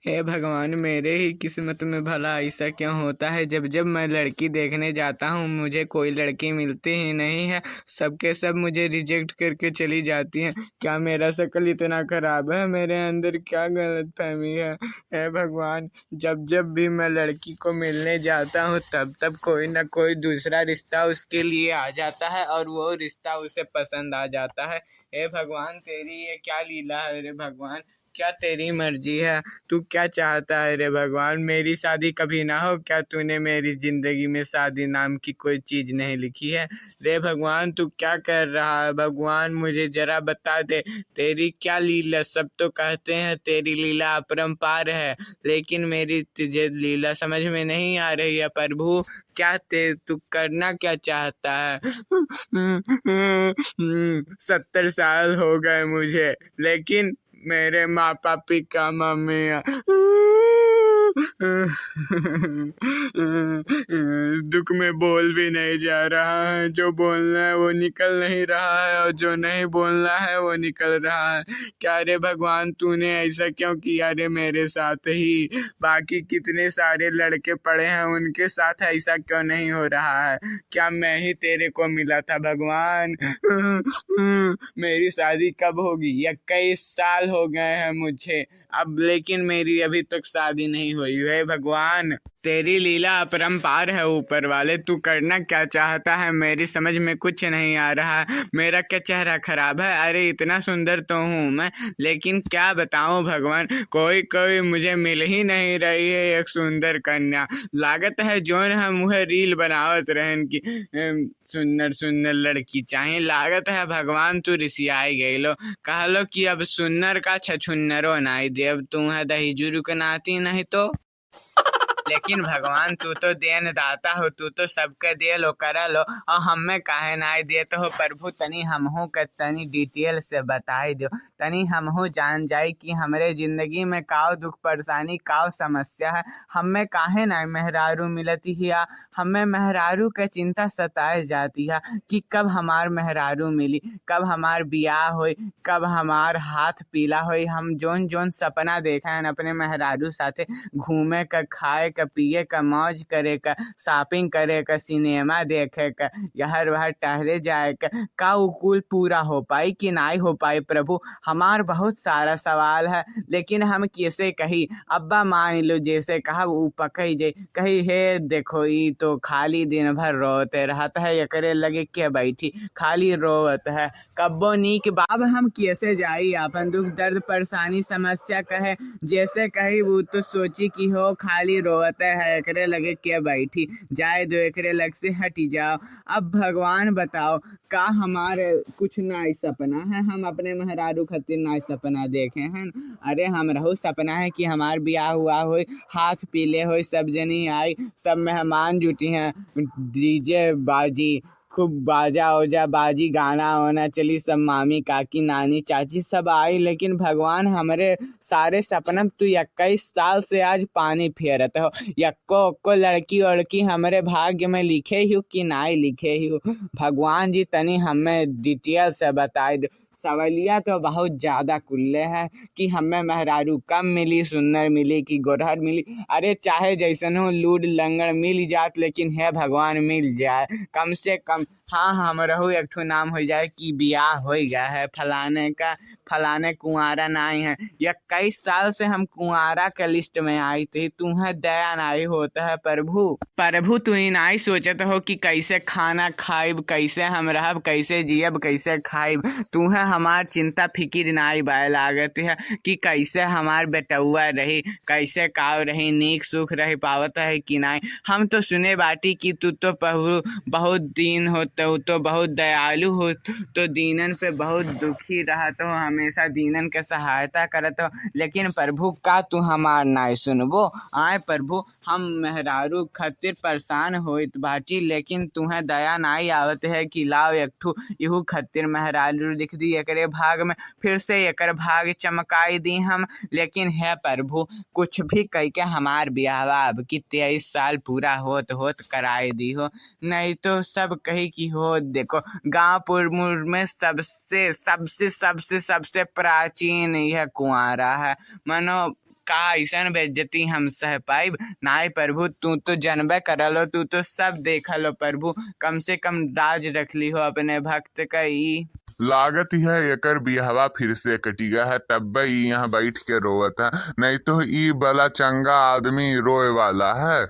हे भगवान, मेरे ही किस्मत में भला ऐसा क्यों होता है। जब जब मैं लड़की देखने जाता हूँ मुझे कोई लड़की मिलती ही नहीं है, सबके सब मुझे रिजेक्ट करके चली जाती हैं। क्या मेरा शक्ल इतना खराब है? मेरे अंदर क्या गलतफहमी है? हे भगवान, जब जब भी मैं लड़की को मिलने जाता हूँ तब तब कोई ना कोई दूसरा रिश्ता उसके लिए आ जाता है और वो रिश्ता उसे पसंद आ जाता है। हे भगवान, तेरी ये क्या लीला है रे भगवान? क्या तेरी मर्जी है? तू क्या चाहता है रे भगवान? मेरी शादी कभी ना हो? क्या तूने मेरी जिंदगी में शादी नाम की कोई चीज नहीं लिखी है? रे भगवान, तू क्या कर रहा है? भगवान, मुझे जरा बता दे, तेरी क्या लीला? सब तो कहते हैं तेरी लीला अपरंपार है, लेकिन मेरी तुझे लीला समझ में नहीं आ रही है प्रभु। क्या तू करना क्या चाहता है? 70 साल हो गए मुझे, लेकिन मेरे माँ पापी का मम्मी दुख में बोल भी नहीं जा रहा है। जो बोलना है वो निकल नहीं रहा है और जो नहीं बोलना है वो निकल रहा है। क्या रे भगवान, तूने ऐसा क्यों किया रे मेरे साथ ही? बाकी कितने सारे लड़के पड़े हैं, उनके साथ ऐसा क्यों नहीं हो रहा है? क्या मैं ही तेरे को मिला था भगवान? मेरी शादी कब होगी? 21 साल हो गए हैं मुझे अब, लेकिन मेरी अभी तक शादी नहीं हुई है। भगवान, तेरी लीला अपरंपार है ऊपर वाले। तू करना क्या चाहता है? मेरी समझ में कुछ नहीं आ रहा है। मेरा क्या चेहरा खराब है? अरे इतना सुंदर तो हूँ मैं, लेकिन क्या बताऊँ भगवान, कोई कोई मुझे मिल ही नहीं रही है एक सुंदर कन्या। लागत है जोन हम मुहे रील बनावत रहन की सुंदर सुंदर लड़की चाहिए। लागत है भगवान तू रिसियाई गईलो, कहलो कि अब सुन्नर का छछुन्नरो नाई देव, तू है दही जुरू के नाती नहीं तो। लेकिन भगवान, तू तो देन दाता हो, तू तो सबके दे लो करा लो, और हमें काहे नाई देते हो प्रभु? तनी हमहू के तनी डिटेल से बताई दो, तनी हमहू जान जाई कि हमरे जिंदगी में काव दुख परेशानी काव समस्या है। हमें काहे नाई मेहरारू मिलती है? हमें मेहरारू के चिंता सताए जाती है कि कब हमार मेहरारू मिली, कब हमार बियाह होई, कब हमार हाथ पीला होई। हम जोन जोन सपना देखा है अपने मेहरारू साथे, घूमे का, खाए का, पिए का, मौज करे का, शॉपिंग करे का, सिनेमा देखे का, यहर वहर टहरे जाए का उकुल पूरा हो पाई कि नहीं हो पाई प्रभु? हमार बहुत सारा सवाल है, लेकिन हम कैसे कही? अब्बा मान लो जैसे कहा वो पकई जे कही, हे देखो ई तो खाली दिन भर रोते रहता है, एकरे लगे के बैठी खाली रोवत है, कब्बो नीक बाब हम कैसे जाई अपन दुख दर्द परेशानी समस्या कहे जैसे कही वो तो सोची कि हो खाली रोवते है, एकरे लगे के बैठी जाए दो, एकरे लग से हटी जाओ। अब भगवान बताओ, का हमारे कुछ नाई सपना है? हम अपने मेहरारू खातिर नाई सपना देखे हैं? अरे हम रहू सपना है कि हमार ब्याह हुआ हो, हाथ पीले हो, सब जनी आई, सब मेहमान जुटी हैं, डीजे बाजी, खूब बाजा ओजा बाजी, गाना वाना चली, सब मामी काकी नानी चाची सब आई। लेकिन भगवान, हमारे सारे सपना तू 21 साल से आज पानी फेरत हो। यक्को को लड़की वड़की हमारे भाग्य में लिखे ही कि नहीं लिखे ही? भगवान जी तनी हमें डिटेल से बताई दो। सवालिया तो बहुत ज़्यादा कुल्ले है कि हमें मेहरारू कम मिली, सुंदर मिली कि गोरहर मिली। अरे चाहे जैसन हो लूड लंगड़ मिल जात, लेकिन है भगवान मिल जाए कम से कम। हाँ, हम रहू एक ठो नाम हो जाए कि बियाह हो गया है फलाने का, फलाने कुंवारा नाई है। 21 साल से हम कुंवारा के लिस्ट में आई थी, तुम्हें दया नाई होता है प्रभु। प्रभु तू ही नाई सोचत हो कि कैसे खाना खाइब, कैसे हम रहब, कैसे जियब, कैसे खाइब। तुम्हें हमार चिंता फिकिर नाई बाय लागत है कि कैसे हमार बेटौआ रही, कैसे काव रही, नीक सुख रही पावत है कि नाई। हम तो सुने बाटी कि तू तो प्रभु बहुत दीन हो, तो बहुत दयालु हो, तो दीनन पे बहुत दुखी रहत हो, हमेशा दीनन के सहायता करत हो। लेकिन प्रभु का तू हमार नाई सुनबो? आए प्रभु, हम मेहरारू खातिर परेशान होइत बाटी, लेकिन तुम्हें दया नाई आवत है कि लाओ एक ठू इहू खातिर मेहरारू दिख दी, एकरे भाग में फिर से एकर भाग चमकाई दी हम। लेकिन है प्रभु, कुछ भी कह के हमार ब्याह अब कि 23 साल पूरा होत होत कराई दी हो, नहीं तो सब कही कि हो देखो गाँवपुर में सबसे सबसे सबसे सबसे प्राचीन यह कुंवारा है। मनो का ऐसन बेइज्जती हम सह पाइब? नाय प्रभु, तू तो जनबे करलो, तू तो सब देखलो प्रभु, कम से कम राज रखली हो अपने भक्त कई। लागत है एकर बिहवा फिर से कटिया है, तब ई यहाँ बैठ के रोवत है, नहीं तो ई बला चंगा आदमी रोए वाला है।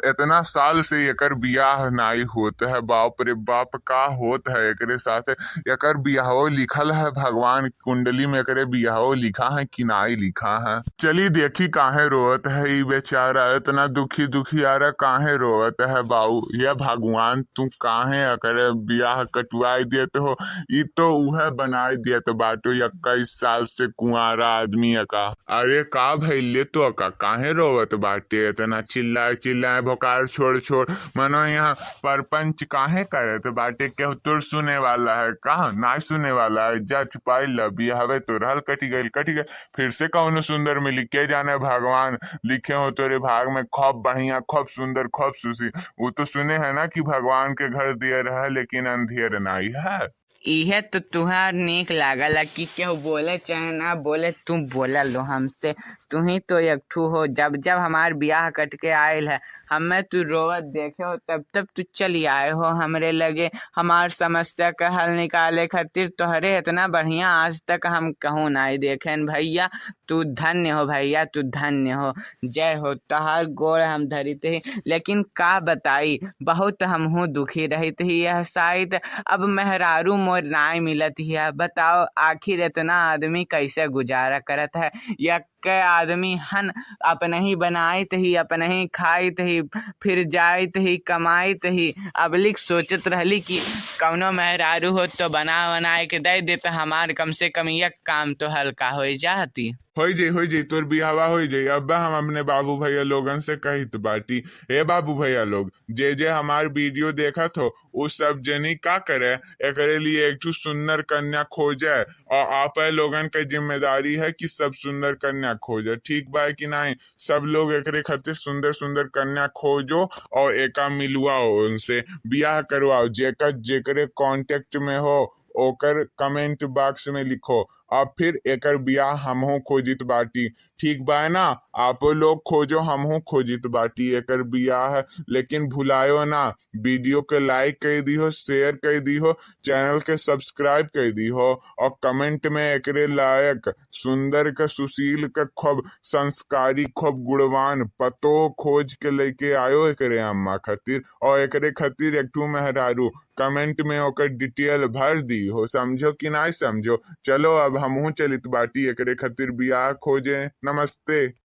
इतना साल से एकर बियाह नाई होत है, बाप रे बाप का होत है एकरे साथ। एकर बियाहो लिखल है भगवान कुंडली में, एकरे बियाहो लिखा है कि नाई लिखा है। चली देखी काहे रोवत है ई बेचारा, इतना दुखी दुखी आ रहा, काहे रोवत है बाऊ? ये भगवान तू काहे अकर बियाह कटवाई देते हो? ई तो उहे बनाई दिया तो बाटो 21 साल से कुंवारा आदमी का। अरे का भइले तो का काहे रोवत बाटे? इतना चिल्लाए चिल्लाए भोकाल छोड़ छोड़ मनो यहाँ परपंच काहे करत बाटे? केहू तोर सुने वाला है? कहा ना सुने वाला है? जा छुपाई लबी हवे तो रहल कटी गई, फिर से कौनो सुंदर मिली, के जाने भगवान लिखे हो तोरे भाग में खूब बढ़िया, खूब सुंदर, खूब सुसी। वो तो सुने है ना कि भगवान के घर दिए रहा लेकिन अंधियर नहीं है। इहे तो तुहार नीक लागला कि केहू बोले चाहे ना बोले, तू बोला लो हमसे। तू ही तो एकठू हो, जब जब हमार बियाह कट के आयल है हमें तू रोवत देखे हो तब तब तू चली आए हो हमरे लगे हमार समस्या का हल निकाले खातिर। तोहरे इतना बढ़िया आज तक हम कहूँ नहीं देखें भैया। तू धन्य हो भैया, तू धन्य हो, जय हो। तोहार गोड़ हम धरित ही, लेकिन का बताई बहुत हमहू दुखी रहित ही। यह शायद अब मेहरारू मोर नाय मिलत ही। बताओ आखिर इतना आदमी कैसे गुजारा करत है? या के आदमी हन अपने ही बनाइत ही, अपने ही खाइत ही, फिर जाइत ही, कमाइत ही। अबलिक सोचत रहली कि कौनो मेहरारू हो तो बना के दे दे तो हमार कम से कम एक काम तो हल्का हो जाती। हो जाई तोर बिहावा हो जाई। अब हम अपने बाबू भैया लोगन से कहित बाटी, हे बाबू भैया लोग, जे हमार वीडियो देखत हो उस सब जनी का करे, एकरे लिए एक सुंदर कन्या खोजे, और आप लोगन के जिम्मेदारी है कि सब सुंदर कन्या खोजे, ठीक बा कि नहीं? सब लोग एकरे खातिर सुंदर सुंदर कन्या खोजो और एका मिलवाओ, उनसे बियाह करवाओ। जेकरे कांटेक्ट में हो ओकर कमेंट बॉक्स में लिखो, अब फिर एकर बियाह हमहू खोजित बाटी, ठीक बा ना? आप लोग खोजो, हमहू खोजित बाटी एकर बियाह। लेकिन भुलायो ना, वीडियो के लाइक कर दी हो, शेयर कर दी हो, चैनल के सब्सक्राइब कर दी हो, और कमेंट में एकरे लायक सुंदर का, सुशील का, खूब संस्कारी, खूब गुणवान पतो खोज के लेके आयो एकरे अम्मा खातिर, और एकरे खातिर एक ठू मेहरारू कमेंट में ओकर डिटेल भर दी हो। समझो कि नहीं समझो? चलो अब हमहू चलित बाटी एकरे खातिर बियाह खोजे। नमस्ते।